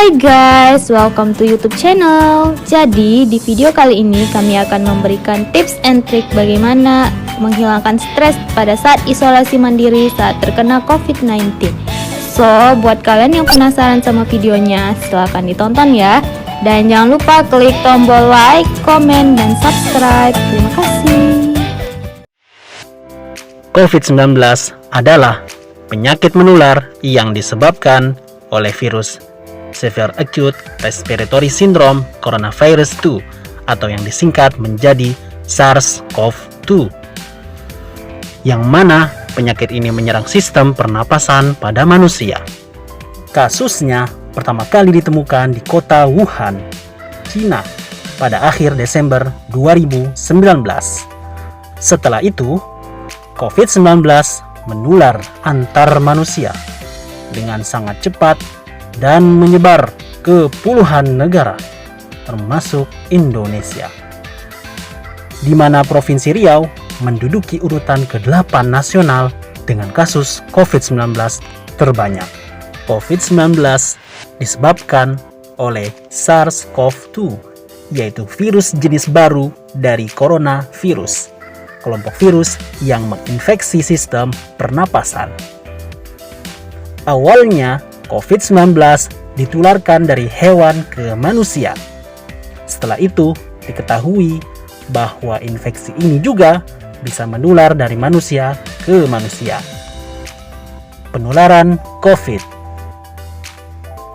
Hai guys, welcome to YouTube channel. Jadi di video kali ini kami akan memberikan tips and trick bagaimana menghilangkan stres pada saat isolasi mandiri saat terkena COVID-19. So, buat kalian yang penasaran sama videonya, silahkan ditonton ya. Dan jangan lupa klik tombol like, komen, dan subscribe. Terima kasih. COVID-19 adalah penyakit menular yang disebabkan oleh virus Severe Acute Respiratory Syndrome Coronavirus 2 atau yang disingkat menjadi SARS-CoV-2, yang mana penyakit ini menyerang sistem pernapasan pada manusia. Kasusnya pertama kali ditemukan di kota Wuhan, China pada akhir Desember 2019. Setelah itu, COVID-19 menular antar manusia dengan sangat cepat dan menyebar ke puluhan negara, termasuk Indonesia, di mana Provinsi Riau menduduki urutan ke-8 nasional dengan kasus COVID-19 terbanyak. COVID-19 disebabkan oleh SARS-CoV-2, yaitu virus jenis baru dari coronavirus, kelompok virus yang menginfeksi sistem pernapasan. Awalnya, COVID-19 ditularkan dari hewan ke manusia. Setelah itu, diketahui bahwa infeksi ini juga bisa menular dari manusia ke manusia. Penularan COVID.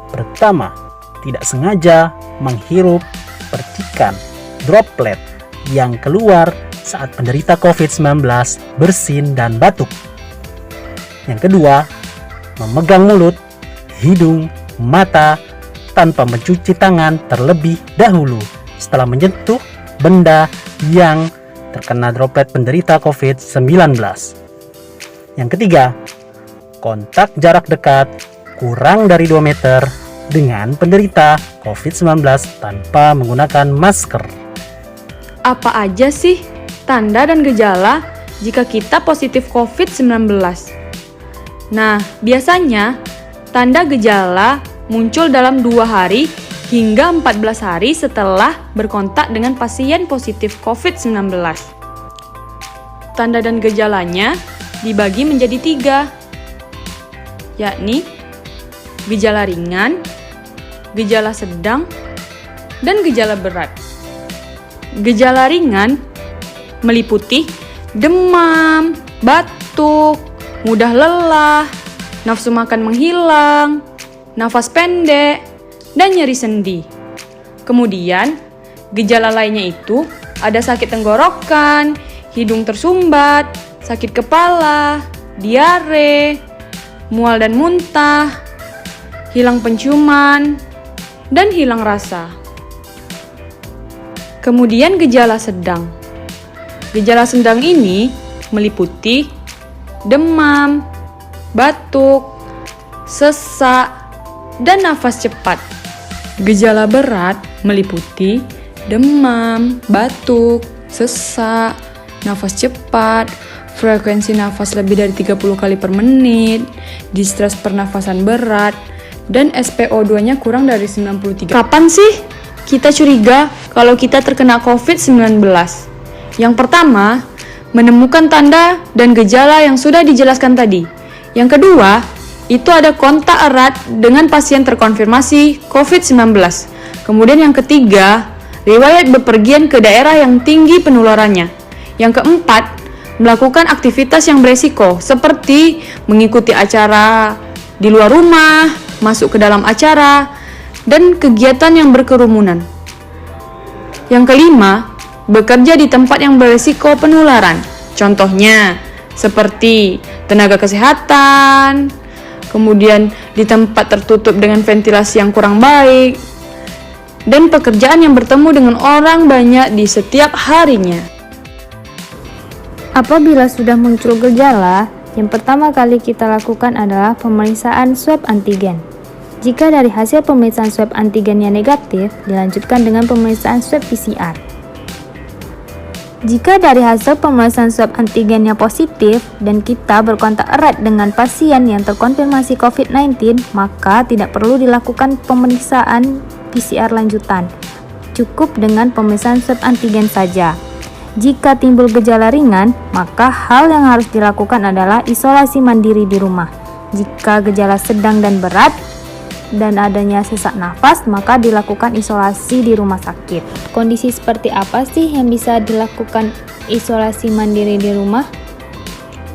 Pertama, tidak sengaja menghirup percikan droplet yang keluar saat penderita COVID-19 bersin dan batuk. Yang kedua, memegang mulut, hidung, mata tanpa mencuci tangan terlebih dahulu setelah menyentuh benda yang terkena droplet penderita COVID-19. Yang ketiga, kontak jarak dekat kurang dari 2 meter dengan penderita COVID-19 tanpa menggunakan masker. Apa aja sih tanda dan gejala jika kita positif COVID-19? Nah, biasanya tanda gejala muncul dalam 2 hari hingga 14 hari setelah berkontak dengan pasien positif COVID-19. Tanda dan gejalanya dibagi menjadi 3, yakni gejala ringan, gejala sedang, dan gejala berat. Gejala ringan meliputi demam, batuk, mudah lelah, nafsu makan menghilang, nafas pendek, dan nyeri sendi. Kemudian, gejala lainnya itu ada sakit tenggorokan, hidung tersumbat, sakit kepala, diare, mual dan muntah, hilang penciuman, dan hilang rasa. Kemudian gejala sedang. Gejala sedang ini meliputi demam, batuk, sesak, dan nafas cepat. Gejala berat meliputi demam, batuk, sesak, nafas cepat, frekuensi nafas lebih dari 30 kali per menit, distress pernafasan berat, dan SpO2-nya kurang dari 93. Kapan sih kita curiga kalau kita terkena COVID-19? Yang pertama, menemukan tanda dan gejala yang sudah dijelaskan tadi. Yang kedua, itu ada kontak erat dengan pasien terkonfirmasi COVID-19. Kemudian yang ketiga, riwayat bepergian ke daerah yang tinggi penularannya. Yang keempat, melakukan aktivitas yang beresiko seperti mengikuti acara di luar rumah, masuk ke dalam acara, dan kegiatan yang berkerumunan. Yang kelima, bekerja di tempat yang beresiko penularan. Contohnya, seperti tenaga kesehatan, kemudian di tempat tertutup dengan ventilasi yang kurang baik, dan pekerjaan yang bertemu dengan orang banyak di setiap harinya. Apabila sudah muncul gejala, yang pertama kali kita lakukan adalah pemeriksaan swab antigen. Jika dari hasil pemeriksaan swab antigennya negatif, dilanjutkan dengan pemeriksaan swab PCR. Jika dari hasil pemeriksaan swab antigennya positif dan kita berkontak erat dengan pasien yang terkonfirmasi COVID-19, maka tidak perlu dilakukan pemeriksaan PCR lanjutan. Cukup dengan pemeriksaan swab antigen saja. Jika timbul gejala ringan, maka hal yang harus dilakukan adalah isolasi mandiri di rumah. Jika gejala sedang dan berat dan adanya sesak nafas, maka dilakukan isolasi di rumah sakit. Kondisi seperti apa sih yang bisa dilakukan isolasi mandiri di rumah?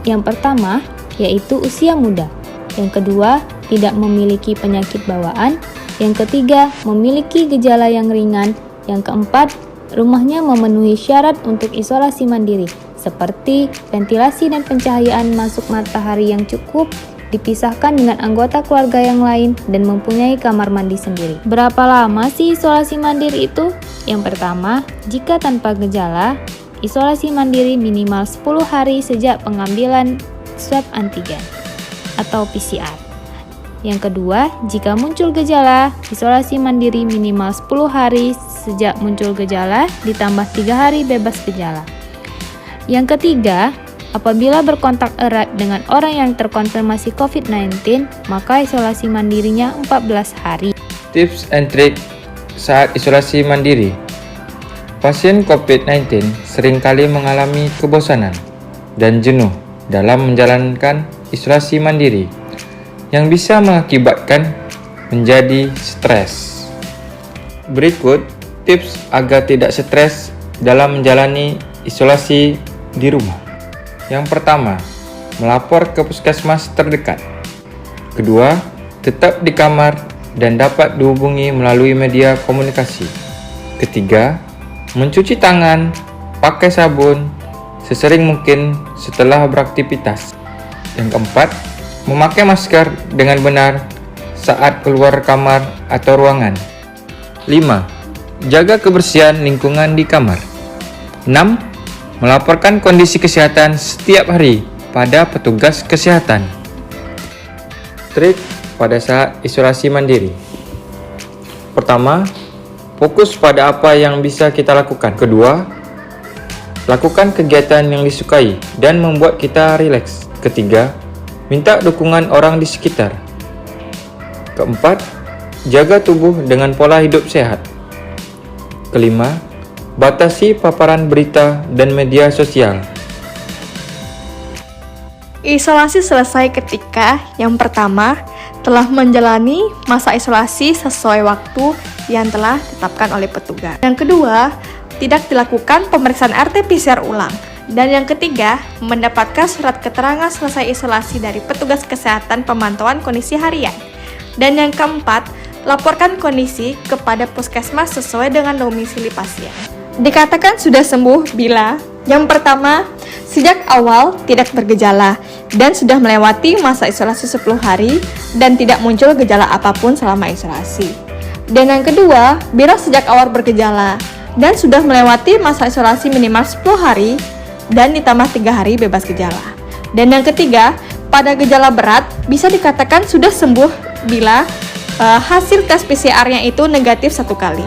Yang pertama, yaitu usia muda. Yang kedua, tidak memiliki penyakit bawaan. Yang ketiga, memiliki gejala yang ringan. Yang keempat, rumahnya memenuhi syarat untuk isolasi mandiri, seperti ventilasi dan pencahayaan masuk matahari yang cukup, dipisahkan dengan anggota keluarga yang lain, dan mempunyai kamar mandi sendiri. Berapa lama sih isolasi mandiri itu? Yang pertama, jika tanpa gejala, isolasi mandiri minimal 10 hari sejak pengambilan swab antigen atau PCR. Yang kedua, jika muncul gejala, isolasi mandiri minimal 10 hari sejak muncul gejala ditambah 3 hari bebas gejala. Yang ketiga, apabila berkontak erat dengan orang yang terkonfirmasi COVID-19, maka isolasi mandirinya 14 hari. Tips and trik saat isolasi mandiri. Pasien COVID-19 seringkali mengalami kebosanan dan jenuh dalam menjalankan isolasi mandiri yang bisa mengakibatkan menjadi stres. Berikut tips agar tidak stres dalam menjalani isolasi di rumah. Yang pertama, melapor ke puskesmas terdekat. Kedua, tetap di kamar dan dapat dihubungi melalui media komunikasi. Ketiga, mencuci tangan, pakai sabun sesering mungkin setelah beraktivitas. Yang keempat, memakai masker dengan benar saat keluar kamar atau ruangan. 5. Jaga kebersihan lingkungan di kamar. 6. Melaporkan kondisi kesehatan setiap hari pada petugas kesehatan. Trik pada saat isolasi mandiri. Pertama, fokus pada apa yang bisa kita lakukan. Kedua, lakukan kegiatan yang disukai dan membuat kita rileks. Ketiga, minta dukungan orang di sekitar. Keempat, jaga tubuh dengan pola hidup sehat. Kelima, batasi paparan berita dan media sosial. Isolasi selesai ketika yang pertama telah menjalani masa isolasi sesuai waktu yang telah ditetapkan oleh petugas. Yang kedua, tidak dilakukan pemeriksaan RT-PCR ulang. Dan yang ketiga, mendapatkan surat keterangan selesai isolasi dari petugas kesehatan pemantauan kondisi harian. Dan yang keempat, laporkan kondisi kepada puskesmas sesuai dengan domisili pasien. Dikatakan sudah sembuh bila yang pertama, sejak awal tidak bergejala dan sudah melewati masa isolasi 10 hari dan tidak muncul gejala apapun selama isolasi. Dan yang kedua, bila sejak awal bergejala dan sudah melewati masa isolasi minimal 10 hari dan ditambah 3 hari bebas gejala. Dan yang ketiga, pada gejala berat bisa dikatakan sudah sembuh bila hasil tes PCR-nya itu negatif 1 kali.